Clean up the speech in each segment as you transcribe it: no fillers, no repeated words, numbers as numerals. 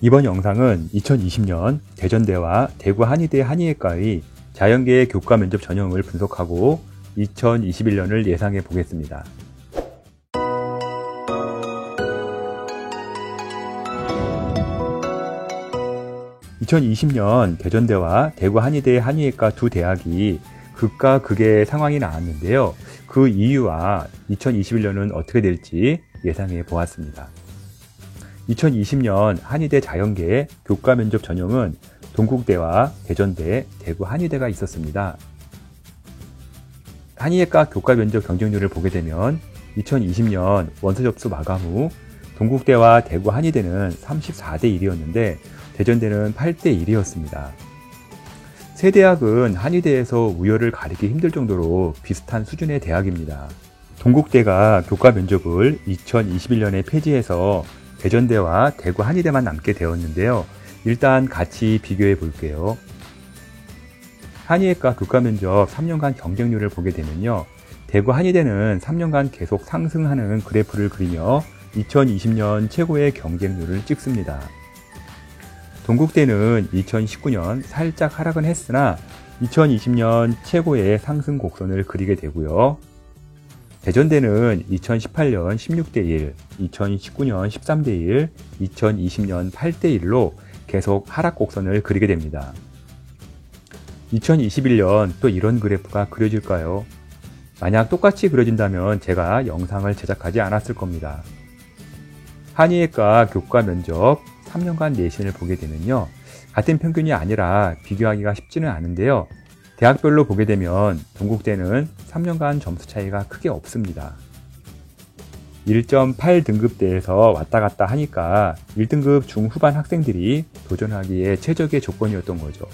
이번 영상은 2020년 대전대와 대구 한의대 한의학과의 자연계 교과 면접 전형을 분석하고 2021년을 예상해 보겠습니다. 2020년 대전대와 대구 한의대 한의학과 두 대학이 극과 극의 상황이 나왔는데요. 그 이유와 2021년은 어떻게 될지 예상해 보았습니다. 2020년 한의대 자연계 교과 면접 전형은 동국대와 대전대, 대구 한의대가 있었습니다. 한의학과 교과 면접 경쟁률을 보게 되면 2020년 원서 접수 마감 후 동국대와 대구 한의대는 34대 1이었는데 대전대는 8대 1이었습니다. 세 대학은 한의대에서 우열을 가리기 힘들 정도로 비슷한 수준의 대학입니다. 동국대가 교과 면접을 2021년에 폐지해서 대전대와 대구 한의대만 남게 되었는데요. 일단 같이 비교해 볼게요. 한의학과 교과 면접 3년간 경쟁률을 보게 되면요. 대구 한의대는 3년간 계속 상승하는 그래프를 그리며 2020년 최고의 경쟁률을 찍습니다. 동국대는 2019년 살짝 하락은 했으나 2020년 최고의 상승 곡선을 그리게 되고요. 대전대는 2018년 16대 1, 2019년 13대 1, 2020년 8대 1로 계속 하락 곡선을 그리게 됩니다. 2021년 또 이런 그래프가 그려질까요? 만약 똑같이 그려진다면 제가 영상을 제작하지 않았을 겁니다. 한의학과 교과 면접 3년간 내신을 보게 되면요. 같은 평균이 아니라 비교하기가 쉽지는 않은데요. 대학별로 보게 되면 동국대는 3년간 점수 차이가 크게 없습니다. 1.8 등급대에서 왔다 갔다 하니까 1등급 중후반 학생들이 도전하기에 최적의 조건이었던 거죠.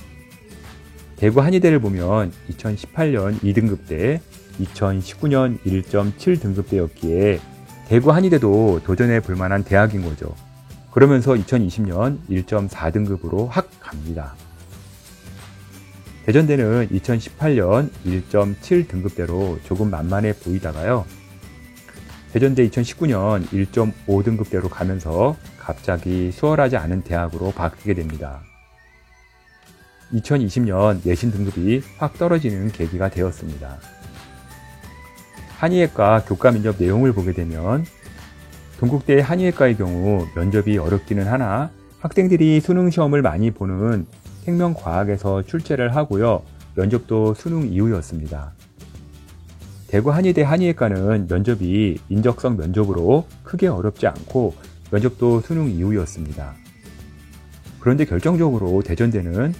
대구 한의대를 보면 2018년 2등급대, 2019년 1.7 등급대였기에 대구 한의대도 도전해 볼 만한 대학인 거죠. 그러면서 2020년 1.4 등급으로 확 갑니다. 대전대는 2018년 1.7 등급대로 조금 만만해 보이다가요. 대전대 2019년 1.5 등급대로 가면서 갑자기 수월하지 않은 대학으로 바뀌게 됩니다. 2020년 내신 등급이 확 떨어지는 계기가 되었습니다. 한의학과 교과 면접 내용을 보게 되면 동국대 한의학과의 경우 면접이 어렵기는 하나 학생들이 수능 시험을 많이 보는 생명과학에서 출제를 하고요. 면접도 수능 이후였습니다. 대구 한의대 한의학과는 면접이 인적성 면접으로 크게 어렵지 않고 면접도 수능 이후였습니다. 그런데 결정적으로 대전대는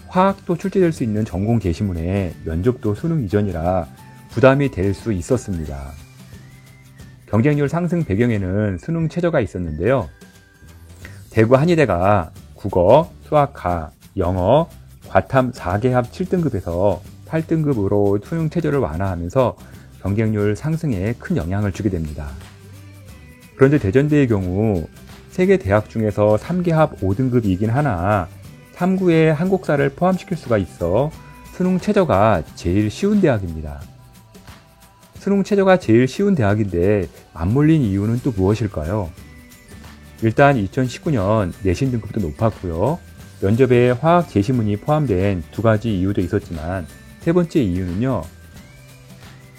화학도 출제될 수 있는 전공 제시문에 면접도 수능 이전이라 부담이 될 수 있었습니다. 경쟁률 상승 배경에는 수능 최저가 있었는데요. 대구 한의대가 국어, 수학과, 영어, 과탐 4개 합 7등급에서 8등급으로 수능 최저를 완화하면서 경쟁률 상승에 큰 영향을 주게 됩니다. 그런데 대전대의 경우 3개 대학 중에서 3개 합 5등급이긴 하나 3구에 한국사를 포함시킬 수가 있어 수능 최저가 제일 쉬운 대학입니다. 수능 최저가 제일 쉬운 대학인데 맞물린 이유는 또 무엇일까요? 일단 2019년 내신 등급도 높았고요. 면접에 화학 제시문이 포함된 두 가지 이유도 있었지만 세 번째 이유는요.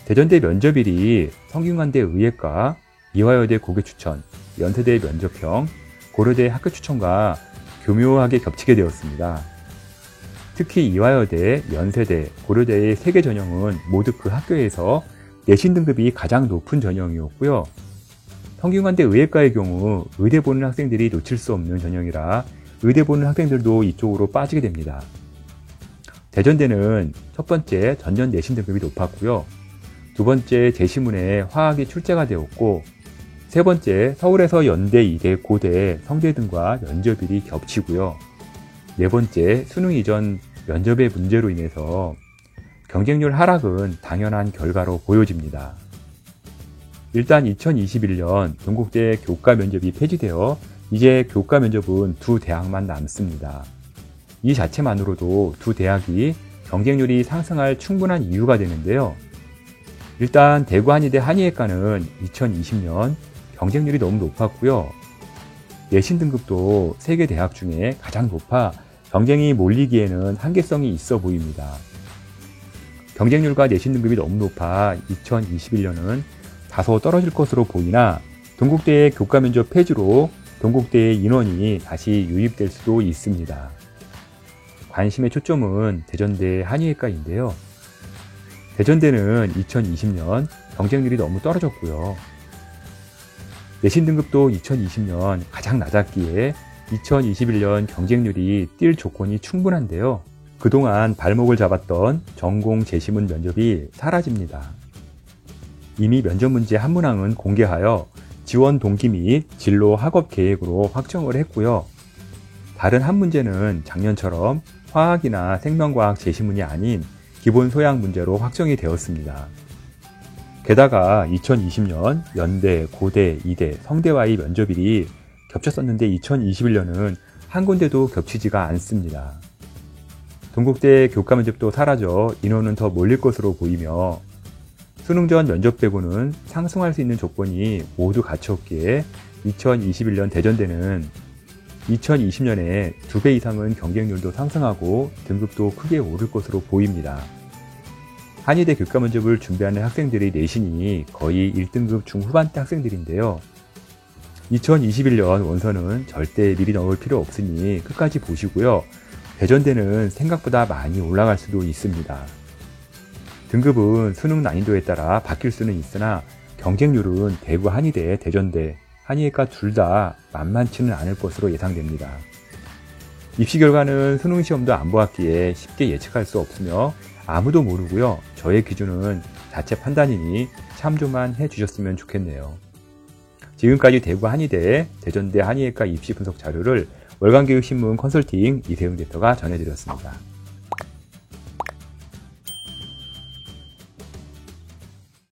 대전대 면접일이 성균관대 의예과, 이화여대 고교추천, 연세대 면접형, 고려대 학교추천과 교묘하게 겹치게 되었습니다. 특히 이화여대, 연세대, 고려대의 3개 전형은 모두 그 학교에서 내신 등급이 가장 높은 전형이었고요. 성균관대 의예과의 경우 의대 보는 학생들이 놓칠 수 없는 전형이라 의대 보는 학생들도 이쪽으로 빠지게 됩니다. 대전대는 첫 번째 전년 내신 등급이 높았고요. 두 번째 제시문에 화학이 출제가 되었고 세 번째 서울에서 연대, 이대, 고대, 성대 등과 면접일이 겹치고요. 네 번째 수능 이전 면접의 문제로 인해서 경쟁률 하락은 당연한 결과로 보여집니다. 일단 2021년 동국대 교과 면접이 폐지되어 이제 교과 면접은 두 대학만 남습니다. 이 자체만으로도 두 대학이 경쟁률이 상승할 충분한 이유가 되는데요. 일단 대구 한의대 한의학과는 2020년 경쟁률이 너무 높았고요. 내신 등급도 세계 대학 중에 가장 높아 경쟁이 몰리기에는 한계성이 있어 보입니다. 경쟁률과 내신 등급이 너무 높아 2021년은 다소 떨어질 것으로 보이나 동국대의 교과 면접 폐지로 동국대의 인원이 다시 유입될 수도 있습니다. 관심의 초점은 대전대 한의학과인데요. 대전대는 2020년 경쟁률이 너무 떨어졌고요. 내신 등급도 2020년 가장 낮았기에 2021년 경쟁률이 뛸 조건이 충분한데요. 그동안 발목을 잡았던 전공 재시문 면접이 사라집니다. 이미 면접 문제 한 문항은 공개하여 지원 동기 및 진로 학업 계획으로 확정을 했고요. 다른 한 문제는 작년처럼 화학이나 생명과학 재시문이 아닌 기본 소양 문제로 확정이 되었습니다. 게다가 2020년 연대, 고대, 이대, 성대와의 면접일이 겹쳤었는데 2021년은 한 군데도 겹치지가 않습니다. 동국대 교과 면접도 사라져 인원은 더 몰릴 것으로 보이며 수능 전 면접 빼고는 상승할 수 있는 조건이 모두 갖췄기에 2021년 대전대는 2020년에 2배 이상은 경쟁률도 상승하고 등급도 크게 오를 것으로 보입니다. 한의대 교과 면접을 준비하는 학생들의 내신이 거의 1등급 중후반대 학생들인데요. 2021년 원서는 절대 미리 넣을 필요 없으니 끝까지 보시고요. 대전대는 생각보다 많이 올라갈 수도 있습니다. 등급은 수능 난이도에 따라 바뀔 수는 있으나 경쟁률은 대구 한의대, 대전대, 한의학과 둘 다 만만치는 않을 것으로 예상됩니다. 입시 결과는 수능 시험도 안 보았기에 쉽게 예측할 수 없으며 아무도 모르고요. 저의 기준은 자체 판단이니 참조만 해주셨으면 좋겠네요. 지금까지 대구 한의대, 대전대 한의학과 입시 분석 자료를 월간교육신문 컨설팅 이세용 데이터가 전해드렸습니다.